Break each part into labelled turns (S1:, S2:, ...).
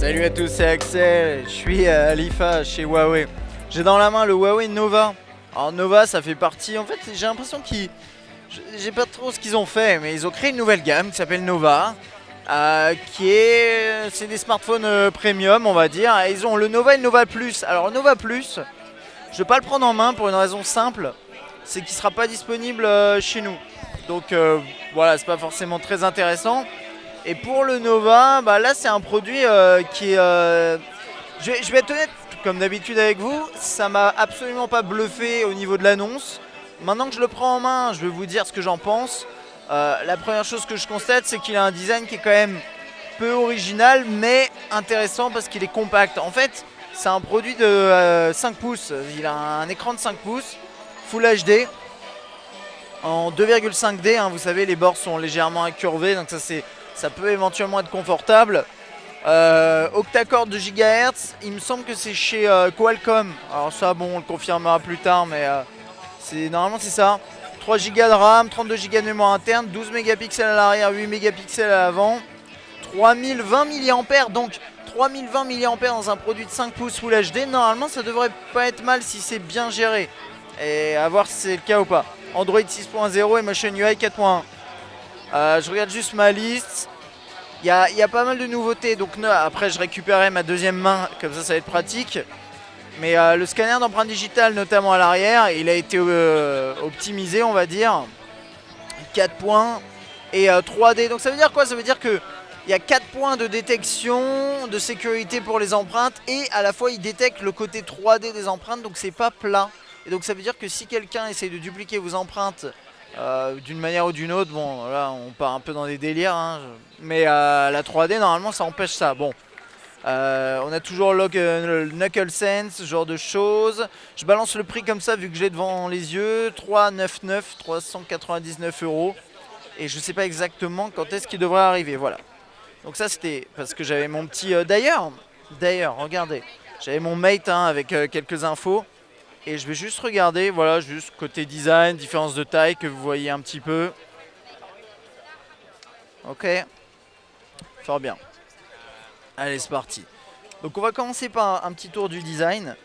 S1: Salut à tous, c'est Axel, je suis à l'IFA chez Huawei. J'ai dans la main le Huawei Nova. Alors Nova ça fait partie, en fait j'ai l'impression qu'ils... J'ai pas trop ce qu'ils ont fait, mais ils ont créé une nouvelle gamme qui s'appelle Nova. C'est des smartphones premium on va dire. Et ils ont le Nova et le Nova Plus. Alors le Nova Plus, je vais pas le prendre en main pour une raison simple. C'est qu'il sera pas disponible chez nous. Donc voilà, c'est pas forcément très intéressant. Et pour le Nova, bah là c'est un produit qui est... je vais être honnête, comme d'habitude avec vous, ça m'a absolument pas bluffé au niveau de l'annonce. Maintenant que je le prends en main, je vais vous dire ce que j'en pense. La première chose que je constate, c'est qu'il a un design qui est quand même peu original, mais intéressant parce qu'il est compact. En fait, c'est un produit de 5 pouces. Il a un écran de 5 pouces, Full HD, en 2,5D. Hein, vous savez, les bords sont légèrement incurvés, donc ça peut éventuellement être confortable. Octa-core de GHz, il me semble que c'est chez Qualcomm. Alors ça, bon, on le confirmera plus tard, mais normalement c'est ça. 3 Go de RAM, 32 Go de mémoire interne, 12 mégapixels à l'arrière, 8 mégapixels à l'avant. 3020 mAh, donc 3020 mAh dans un produit de 5 pouces Full HD. Normalement ça devrait pas être mal si c'est bien géré. Et à voir si c'est le cas ou pas. Android 6.0 et Motion UI 4.1. Je regarde juste ma liste. Il y a pas mal de nouveautés. Donc après je récupérerai ma deuxième main, comme ça va être pratique. Mais le scanner d'empreinte digitale, notamment à l'arrière, il a été optimisé, on va dire. 4 points et 3D. Donc ça veut dire quoi? Ça veut dire que il y a 4 points de détection, de sécurité pour les empreintes, et à la fois il détecte le côté 3D des empreintes, donc c'est pas plat. Et donc ça veut dire que si quelqu'un essaie de dupliquer vos empreintes d'une manière ou d'une autre, bon là on part un peu dans des délires, hein, mais la 3D normalement ça empêche ça. Bon, on a toujours le Knuckle Sense, ce genre de choses. Je balance le prix comme ça vu que j'ai devant les yeux, 399, 399 €. Et je sais pas exactement quand est-ce qu'il devrait arriver, voilà. Donc ça c'était parce que j'avais mon petit... D'ailleurs, regardez, j'avais mon Mate hein, avec quelques infos. Et je vais juste regarder, voilà, juste côté design, différence de taille que vous voyez un petit peu. Ok, fort bien. Allez, c'est parti. Donc on va commencer par un petit tour du design.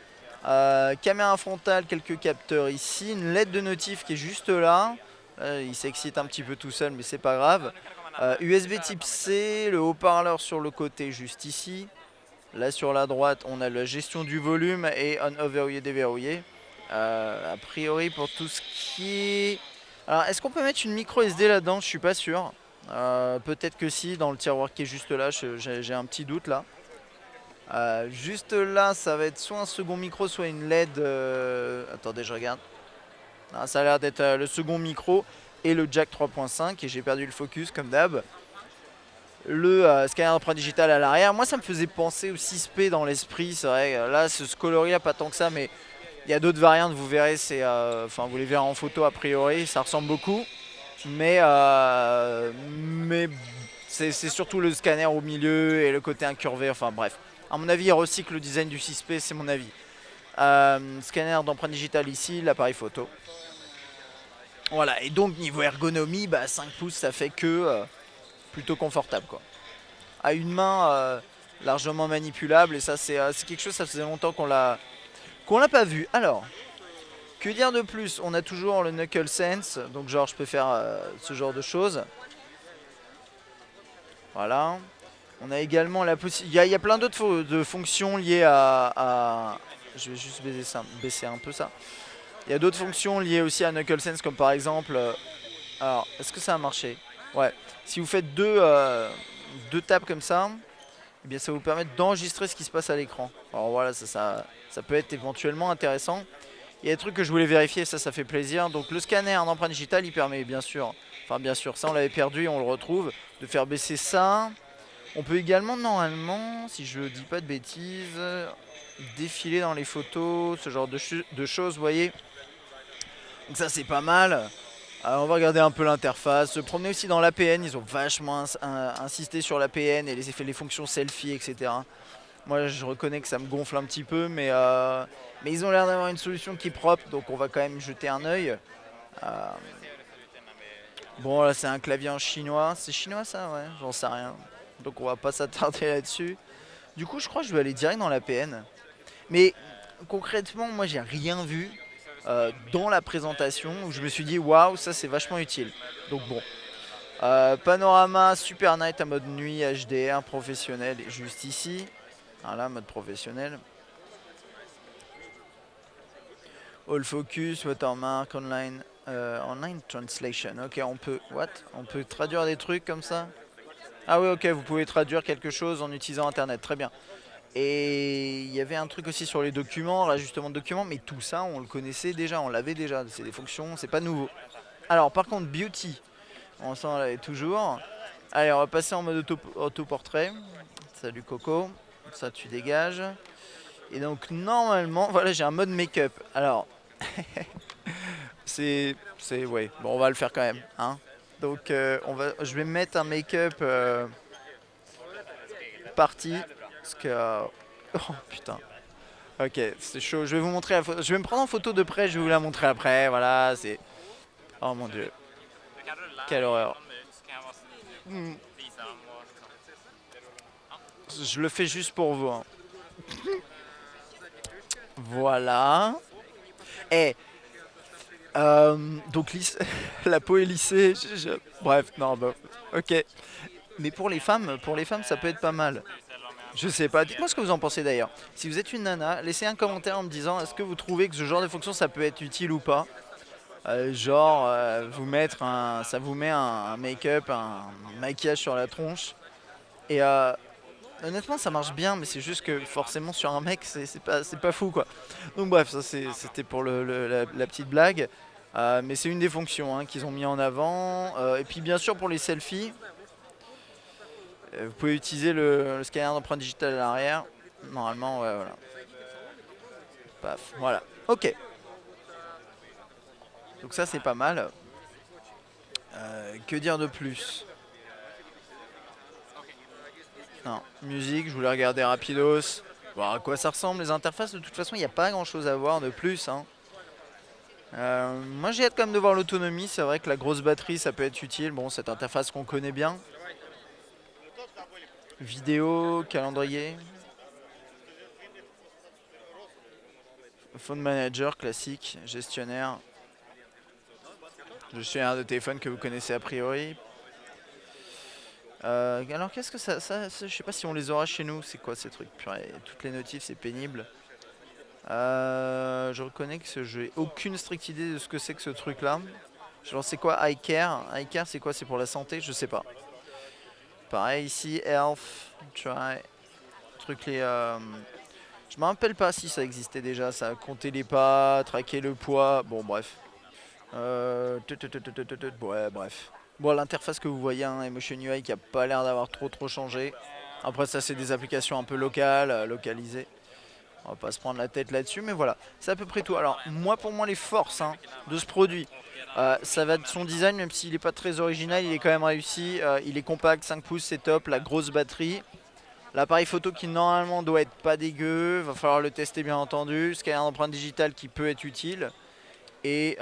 S1: Caméra frontale, quelques capteurs ici, une LED de notif qui est juste là. Il s'excite un petit peu tout seul, mais c'est pas grave. USB type C, le haut-parleur sur le côté juste ici. Là sur la droite, on a la gestion du volume et on-off verrouillé, déverrouillé. A priori pour tout ce qui est... Alors est-ce qu'on peut mettre une micro SD là-dedans? Je suis pas sûr. Peut-être que si, dans le tiroir qui est juste là, j'ai un petit doute là. Juste là, ça va être soit un second micro, soit une LED. Attendez, je regarde. Ah, ça a l'air d'être le second micro et le jack 3.5 et j'ai perdu le focus comme d'hab. Le scanner d'empreinte digitale à l'arrière. Moi, ça me faisait penser au 6P dans l'esprit. C'est vrai, là, ce coloris-là, pas tant que ça, mais il y a d'autres variantes. Vous verrez, enfin, vous les verrez en photo a priori. Ça ressemble beaucoup, mais c'est surtout le scanner au milieu et le côté incurvé. Enfin, bref. À mon avis, il recycle le design du 6P, c'est mon avis. Scanner d'empreinte digitale ici, l'appareil photo. Voilà, et donc niveau ergonomie, 5 pouces, ça fait que plutôt confortable quoi. À une main largement manipulable, et ça c'est quelque chose, ça faisait longtemps qu'on l'a pas vu. Alors, que dire de plus? On a toujours le Knuckle Sense, donc genre je peux faire ce genre de choses. Voilà. On a également la possibilité... Il y a plein d'autres fonctions liées à... Je vais juste baisser un peu ça. Il y a d'autres fonctions liées aussi à Knuckle Sense, comme par exemple... Alors, est-ce que ça a marché? Ouais. Si vous faites deux tapes comme ça, eh bien ça vous permet d'enregistrer ce qui se passe à l'écran. Alors voilà, ça peut être éventuellement intéressant. Il y a des trucs que je voulais vérifier, ça fait plaisir. Donc le scanner d'empreinte digitale, il permet bien sûr, ça on l'avait perdu et on le retrouve, de faire baisser ça. On peut également, normalement, si je dis pas de bêtises, défiler dans les photos, ce genre de choses, vous voyez. Donc ça c'est pas mal. On va regarder un peu l'interface, se promener aussi dans l'APN, ils ont vachement insisté sur l'APN et les fonctions selfie, etc. Moi je reconnais que ça me gonfle un petit peu, mais ils ont l'air d'avoir une solution qui est propre, donc on va quand même jeter un œil. Bon là c'est un clavier en chinois, c'est chinois ça? Ouais, j'en sais rien. Donc on va pas s'attarder là-dessus. Du coup, je crois que je vais aller direct dans la PN. Mais concrètement, moi, j'ai rien vu dans la présentation où je me suis dit waouh, ça c'est vachement utile. Donc bon. Panorama Super Night à mode nuit HDR professionnel juste ici. Voilà, mode professionnel. All focus, watermark, online translation. Ok, on peut. What? On peut traduire des trucs comme ça? Ah oui, ok, vous pouvez traduire quelque chose en utilisant internet. Très bien. Et il y avait un truc aussi sur les documents, l'ajustement de documents, mais tout ça on le connaissait déjà, on l'avait déjà. C'est des fonctions, c'est pas nouveau. Alors par contre, beauty, on s'en l'avait toujours. Allez, on va passer en mode auto-portrait. Salut Coco, ça tu dégages. Et donc normalement, voilà, j'ai un mode make-up. Alors, ouais, bon, on va le faire quand même, hein. Donc, je vais mettre un make-up parti, parce que, oh putain. Ok, c'est chaud. Je vais vous montrer la photo. Je vais me prendre en photo de près. Je vais vous la montrer après. Voilà, c'est. Oh mon dieu, quelle horreur. Hmm. Je le fais juste pour vous, hein. Voilà. Et donc la peau est lissée. Bref, non, bah, ok. Mais pour les femmes, ça peut être pas mal. Je sais pas. Dites-moi ce que vous en pensez d'ailleurs. Si vous êtes une nana, laissez un commentaire en me disant est-ce que vous trouvez que ce genre de fonction ça peut être utile ou pas. Genre ça vous met un make-up, un maquillage sur la tronche. Et honnêtement ça marche bien, mais c'est juste que forcément sur un mec c'est pas fou quoi. Donc bref, ça c'était pour la petite blague. Mais c'est une des fonctions hein, qu'ils ont mis en avant. Et puis bien sûr pour les selfies, vous pouvez utiliser le scanner d'empreinte digitale à l'arrière. Normalement, ouais, voilà. Paf, voilà. Ok. Donc ça, c'est pas mal. Que dire de plus? Non, musique, je voulais regarder rapidos. Voir à quoi ça ressemble les interfaces. De toute façon, il n'y a pas grand chose à voir de plus, hein. Moi, j'ai hâte quand même de voir l'autonomie. C'est vrai que la grosse batterie, ça peut être utile. Bon, cette interface qu'on connaît bien. Vidéo, calendrier. Phone manager classique, gestionnaire. Gestionnaire de téléphone que vous connaissez a priori. Alors qu'est-ce que je sais pas si on les aura chez nous. C'est quoi ces trucs? Purée, toutes les notifs, c'est pénible. Je reconnais que j'ai aucune stricte idée de ce que c'est que ce truc là. Genre c'est quoi iCare? iCare c'est quoi? C'est pour la santé? Je sais pas. Pareil ici, Health, Try. Truc les. Je me rappelle pas si ça existait déjà, ça. Compter les pas, traquer le poids. Bon bref. Ouais bref. Bon, l'interface que vous voyez, hein, Emotion UI qui a pas l'air d'avoir trop changé. Après ça c'est des applications un peu locales, localisées. On va pas se prendre la tête là-dessus, mais voilà, c'est à peu près tout. Alors moi pour moi les forces hein, de ce produit, ça va de son design, même s'il n'est pas très original, il est quand même réussi. Il est compact, 5 pouces, c'est top, la grosse batterie. L'appareil photo qui normalement doit être pas dégueu, va falloir le tester bien entendu. Scanner d'empreinte digitale qui peut être utile. Et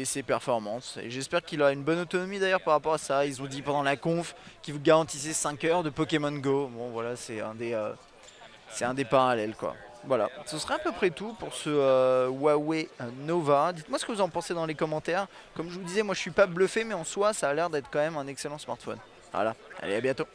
S1: ses performances. Et j'espère qu'il aura une bonne autonomie d'ailleurs par rapport à ça. Ils ont dit pendant la conf qu'ils vous garantissaient 5 heures de Pokémon Go. Bon voilà, c'est un des parallèles quoi. Voilà, ce serait à peu près tout pour ce Huawei Nova. Dites-moi ce que vous en pensez dans les commentaires. Comme je vous disais, moi je suis pas bluffé, mais en soi ça a l'air d'être quand même un excellent smartphone. Voilà, allez à bientôt.